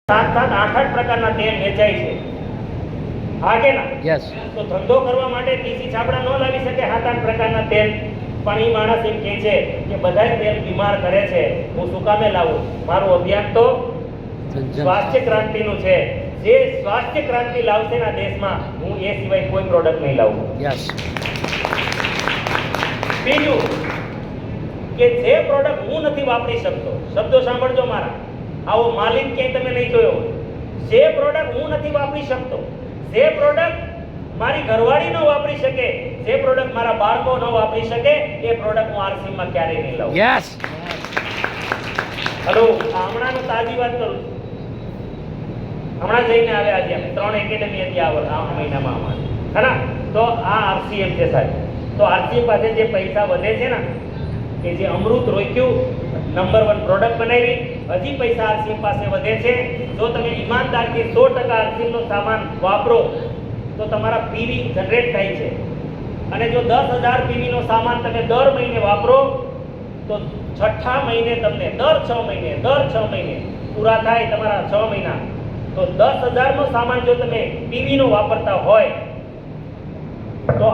सात सात आठ आठ प्रकारना तेल वेचाय छे हा के ना यस तो धंधो करवा माटे टीसी छापड़ा न लावी सके सात आठ प्रकारना तेल पण ई माणस एम कहे छे के बधाय तेल बीमार करे छे હું શું કામે લાવું મારું અભિયાન તો સ્વાસ્થ્ય ક્રાંતિનું છે જે સ્વાસ્થ્ય ક્રાંતિ લાવશે ના દેશમાં હું એ સિવાય કોઈ પ્રોડક્ટ નહીં લાવું यस બીજું કે જે પ્રોડક્ટ હું નથી વાપરી શકતો શબ્દો સાંભળજો મારા આવો માલિક ક્યાંય તમે નહીં જોયો જે પ્રોડક્ટ હું નથી વાપરી શકતો જે પ્રોડક્ટ મારી ઘરવાળી ન વાપરી શકે જે પ્રોડક્ટ મારા બાળકો ન વાપરી શકે એ પ્રોડક્ટ હું આરસી માં ક્યારેય નહીં લાવું यस હેલો હમણાંનો તાજી વાત કરું છું હમણાં જઈને આવ્યા આજે અમે 3 એકેડમી હતી આ મહિનામાં અમારે ખરા તો આ આરસીએમ છે સાહેબ તો આરસીએમ પાસે જે પૈસા વધે છે ને કે જે અમૃત રોક્યું નંબર 1 પ્રોડક્ટ બનાવી હજી પૈસા આરસીએમ પાસે વધે છે જો તમે ઈમાનદારથી 100% આરસીએમ નો સામાન વાપરો તો તમારા પીવી જનરેટ થાય છે અને જો 10,000 પીવી નો સામાન તમે દર મહિને વાપરો તો છઠ્ઠા મહિને તમને દર 6 મહિને પૂરા થાય તમારા 6 મહિના તો 10,000 નો સામાન જો તમે પીવી નો વાપરતા હોય તો